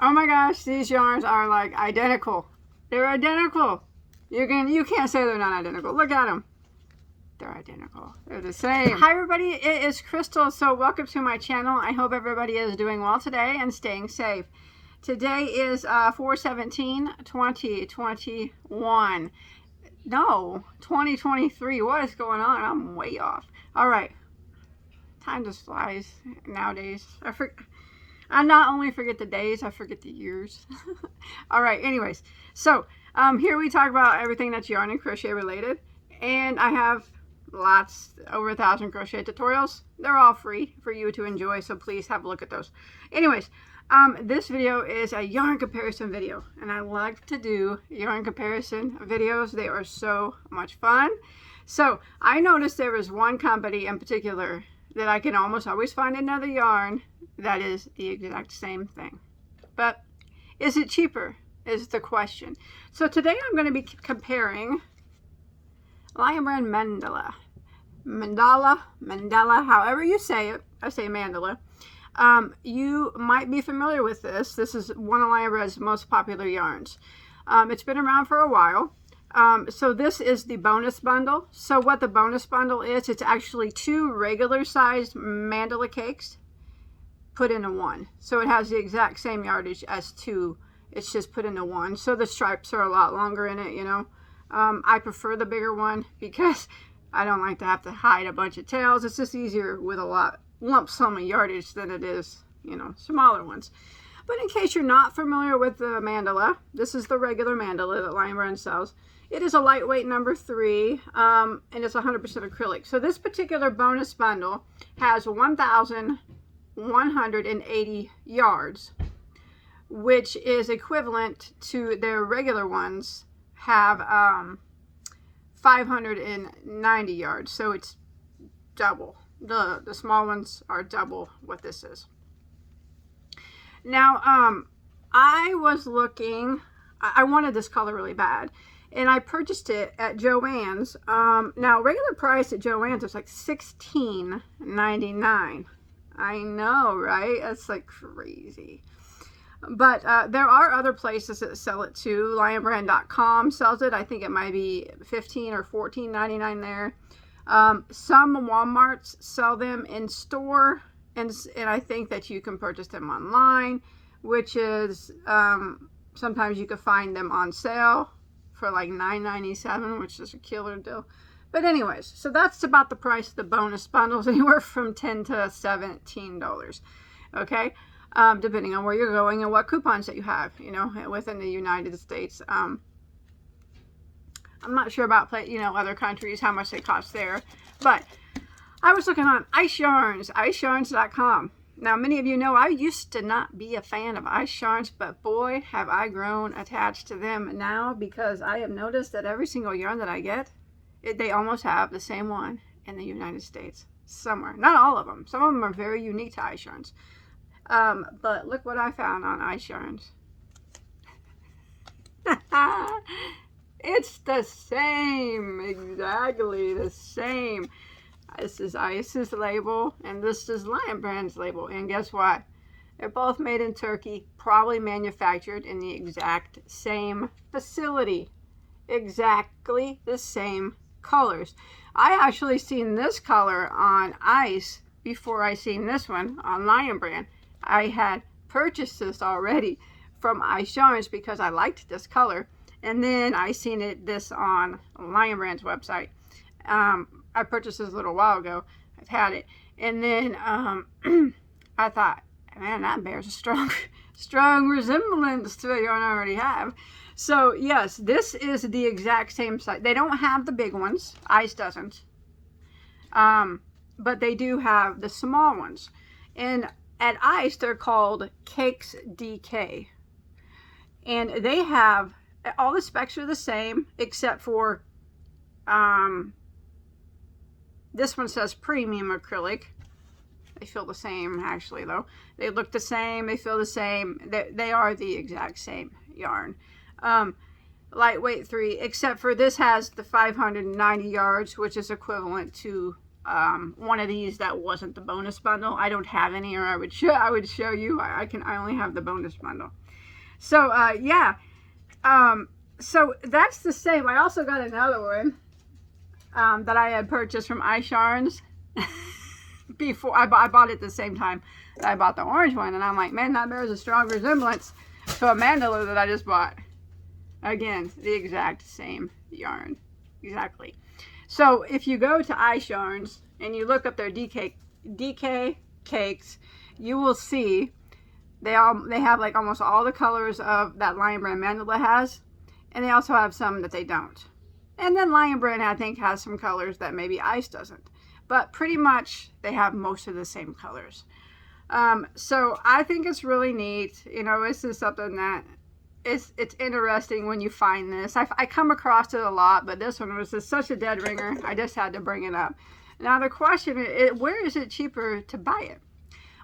Oh my gosh, these yarns are like identical. They're identical. You can't say they're not identical. Look at them. They're identical. They're the same. Hi everybody, it is Crystal. So welcome to my channel. I hope everybody is doing well today and staying safe. Today is 4/17/2021. No, 2023. What is going on? I'm way off. All right. Time just flies nowadays. I not only forget the days, I forget the years. All right, anyways. So here we talk about everything that's yarn and crochet related. And I have over 1,000 crochet tutorials. They're all free for you to enjoy, so please have a look at those. Anyways, this video is a yarn comparison video, and I like to do yarn comparison videos. They are so much fun. So I noticed there was one company in particular that I can almost always find another yarn that is the exact same thing. But is it cheaper is the question. So today I'm going to be comparing Lion Brand Mandala, however you say it. I say Mandala. You might be familiar with this. This is one of Lion Brand's most popular yarns. It's been around for a while. So this is the bonus bundle. So what the bonus bundle is, it's actually 2 regular sized mandala cakes put into one. So it has the exact same yardage as 2. It's just put into one. So the stripes are a lot longer in it, you know. I prefer the bigger one because I don't like to have to hide a bunch of tails. It's just easier with a lump sum of yardage than it is, you know, smaller ones. But in case you're not familiar with the mandala, this is the regular mandala that Lion Brand sells. It is a lightweight number 3, and it's 100% acrylic. So this particular bonus bundle has 1,180 yards, which is equivalent to their regular ones have 590 yards. So it's double. The small ones are double what this is. Now, I was looking, I wanted this color really bad, and I purchased it at Joann's. Now, regular price at Joann's is like $16.99. I know, right? That's like crazy. But there are other places that sell it too. Lionbrand.com sells it. I think it might be $15 or $14.99 there. Some Walmarts sell them in store, and I think that you can purchase them online, which is sometimes you can find them on sale for like $9.97, which is a killer deal. But anyways, so that's about the price of the bonus bundles, anywhere from $10 to $17. Okay, depending on where you're going and what coupons that you have, you know, within the United States. I'm not sure about other countries, how much they cost there, but I was looking on Ice Yarns, iceyarns.com. Now, many of you know I used to not be a fan of Ice Yarns, but boy, have I grown attached to them now, because I have noticed that every single yarn that I get, they almost have the same one in the United States somewhere. Not all of them. Some of them are very unique to Ice Yarns. But look what I found on Ice Yarns. It's the same, exactly the same. This is Ice's label, and this is Lion Brand's label. And guess what? They're both made in Turkey, probably manufactured in the exact same facility. Exactly the same colors. I actually seen this color on Ice before I seen this one on Lion Brand. I had purchased this already from Ice Yarns because I liked this color. And then I seen this on Lion Brand's website. I purchased this a little while ago. I've had it. And then I thought, man, that bears a strong resemblance to a yarn I already have. So yes, this is the exact same size. They don't have the big ones. Ice doesn't. But they do have the small ones. And at Ice, they're called Cakes DK. And they have, all the specs are the same, except for this one says premium acrylic. They feel the same, actually, though. They look the same. They feel the same. They are the exact same yarn. Lightweight 3, except for this has the 590 yards, which is equivalent to one of these that wasn't the bonus bundle. I don't have any, or I would show you. I only have the bonus bundle. So yeah, so that's the same. I also got another one that I had purchased from iSharns before. I bought it at the same time that I bought the orange one, and I'm like, man, that bears a strong resemblance to a mandala that I just bought. Again, the exact same yarn, exactly. So if you go to iSharns and you look up their DK cakes, you will see they have like almost all the colors of that Lion Brand mandala has, and they also have some that they don't. And then Lion Brand, I think, has some colors that maybe Ice doesn't, but pretty much they have most of the same colors. So I think it's really neat. You know, this is something that it's interesting when you find this. I come across it a lot, but this one was just such a dead ringer. I just had to bring it up. Now the question is, where is it cheaper to buy it?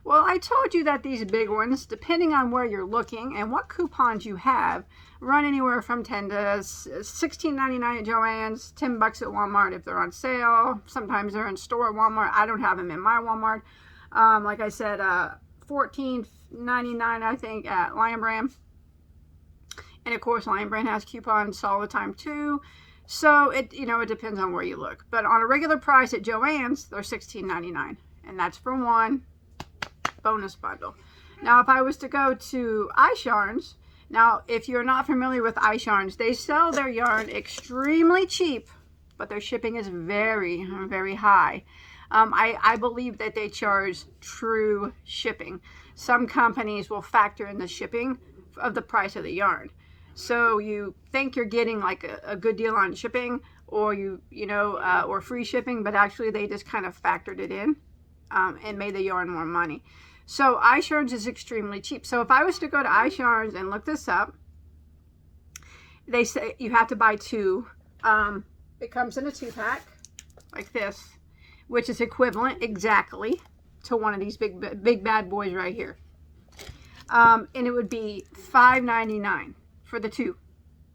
Well, I told you that these big ones, depending on where you're looking and what coupons you have, run anywhere from $10 to $16.99 at Joann's, $10 at Walmart if they're on sale. Sometimes they're in store at Walmart. I don't have them in my Walmart. Like I said, $14.99 I think at Lion Brand. And of course, Lion Brand has coupons all the time too. So it depends on where you look. But on a regular price at Joann's, they're $16.99, and that's for one bonus bundle. Now, if I was to go to iSharns, now if you're not familiar with iSharns, they sell their yarn extremely cheap, but their shipping is very, very high. I believe that they charge true shipping. Some companies will factor in the shipping of the price of the yarn. So you think you're getting like a good deal on shipping, or or free shipping, but actually they just kind of factored it in and made the yarn more money. So iSharns is extremely cheap. So if I was to go to iSharns and look this up, they say you have to buy two. It comes in a 2-pack like this, which is equivalent exactly to one of these big bad boys right here. And it would be $5.99 for the two.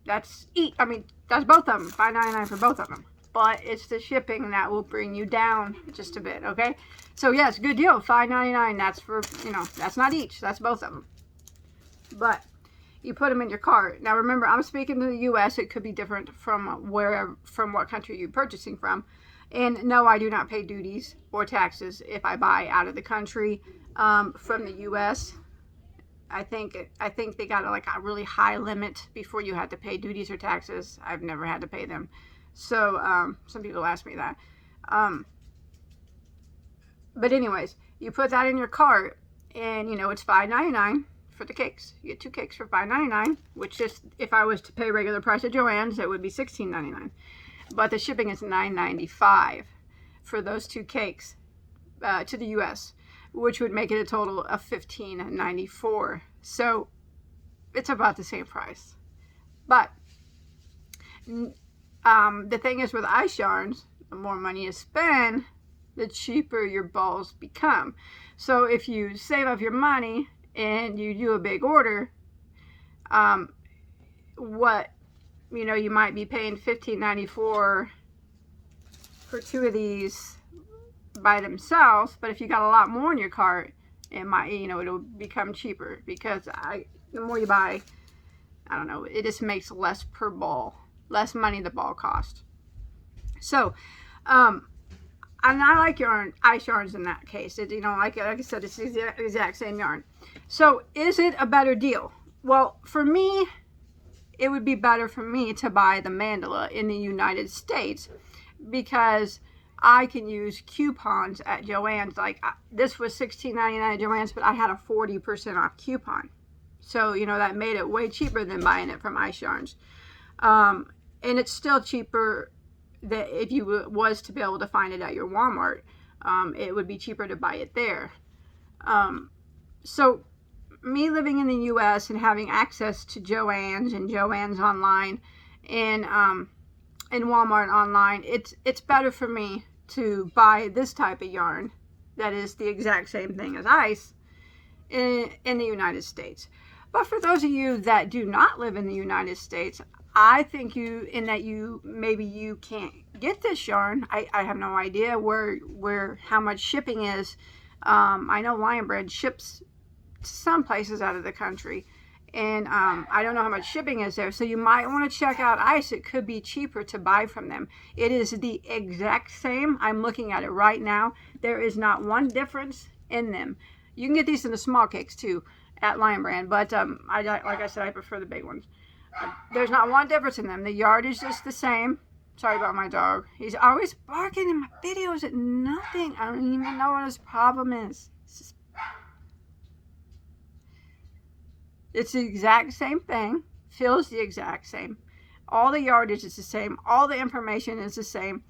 That's both of them. $5.99 for both of them. But it's the shipping that will bring you down just a bit, okay? So yes, good deal. $5.99. That's for, that's not each. That's both of them. But you put them in your cart. Now remember, I'm speaking to the U.S. It could be different from what country you're purchasing from. And no, I do not pay duties or taxes if I buy out of the country from the U.S. I think they got a really high limit before you had to pay duties or taxes. I've never had to pay them. So some people ask me that. But anyways, you put that in your cart, and it's $5.99 for the cakes. You get 2 cakes for $5.99, which is, if I was to pay regular price at Joann's, it would be $16.99. But the shipping is $9.95 for those 2 cakes to the U.S., which would make it a total of $15.94. So it's about the same price. But the thing is with iSharns, the more money you spend, the cheaper your balls become. So if you save up your money and you do a big order, you might be paying $15.94 for 2 of these by themselves, but if you got a lot more in your cart, it might, it'll become cheaper, because the more you buy, I don't know, it just makes less per ball, less money the ball cost. So, and I like iSharns in that case. Like I said, it's the exact same yarn. So, is it a better deal? Well, for me, it would be better for me to buy the mandala in the United States, because I can use coupons at Joann's. Like this was $16.99 at Joann's, but I had a 40% off coupon. So, that made it way cheaper than buying it from iSharns. And it's still cheaper that if you was to be able to find it at your Walmart, it would be cheaper to buy it there. So me living in the U.S. and having access to Joann's and Joann's online and Walmart online, it's better for me to buy this type of yarn that is the exact same thing as ice in the United States. But for those of you that do not live in the United States, I think maybe you can't get this yarn. I have no idea how much shipping is. I know Lion Brand ships to some places out of the country, and I don't know how much shipping is there. So you might want to check out Ice. It could be cheaper to buy from them. It is the exact same. I'm looking at it right now. There is not one difference in them. You can get these in the small cakes too at Lion Brand, but like I said, I prefer the big ones. There's not one difference in them. The yard is just the same. Sorry about my dog. He's always barking in my videos at nothing. I don't even know what his problem is. It's the exact same thing. Feels the exact same. All the yardage is the same. All the information is the same.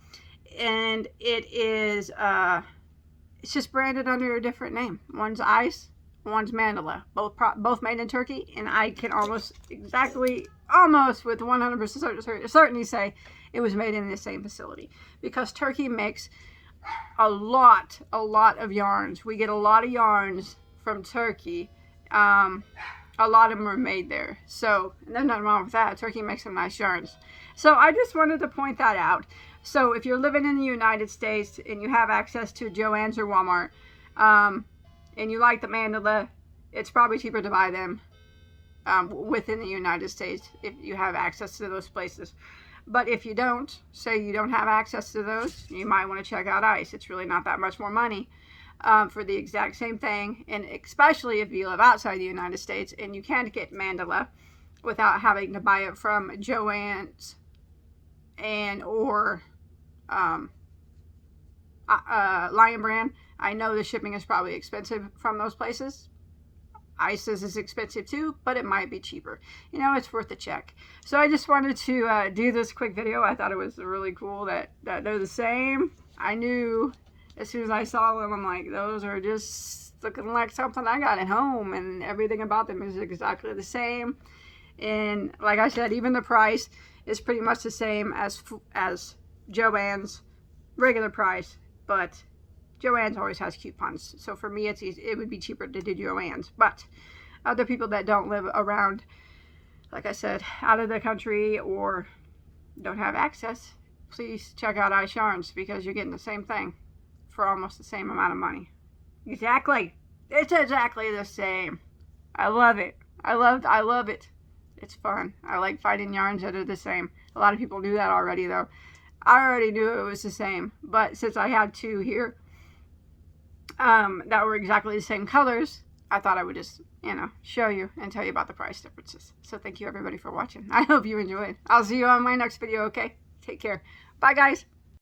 And it is, it's just branded under a different name. One's Ice, one's Mandala. Both made in Turkey. And I can almost with 100% certainty say it was made in the same facility. Because Turkey makes a lot of yarns. We get a lot of yarns from Turkey. A lot of them are made there. So there's nothing wrong with that. Turkey makes some nice yarns. So I just wanted to point that out. So if you're living in the United States and you have access to Joann's or Walmart, and you like the Mandala, it's probably cheaper to buy them within the United States if you have access to those places. But if you don't, say you don't have access to those, you might want to check out Ice. It's really not that much more money for the exact same thing. And especially if you live outside the United States and you can't get Mandala without having to buy it from Joann's or Lion Brand. I know the shipping is probably expensive from those places. Ice's is expensive too, but it might be cheaper. You know, it's worth a check. So I just wanted to do this quick video. I thought it was really cool that they're the same. I knew as soon as I saw them, I'm like, those are just looking like something I got at home, and everything about them is exactly the same. And like I said, even the price is pretty much the same as Joann's regular price, but Joann's always has coupons. So for me, it would be cheaper to do Joann's. But other people that don't live around, like I said, out of the country or don't have access, please check out Ice Yarns because you're getting the same thing for almost the same amount of money. Exactly. It's exactly the same. I love it. I love it. It's fun. I like finding yarns that are the same. A lot of people knew that already, though. I already knew it was the same. But since I had two here that were exactly the same colors, I thought I would just, show you and tell you about the price differences. So thank you, everybody, for watching. I hope you enjoyed. I'll see you on my next video, okay? Take care. Bye, guys.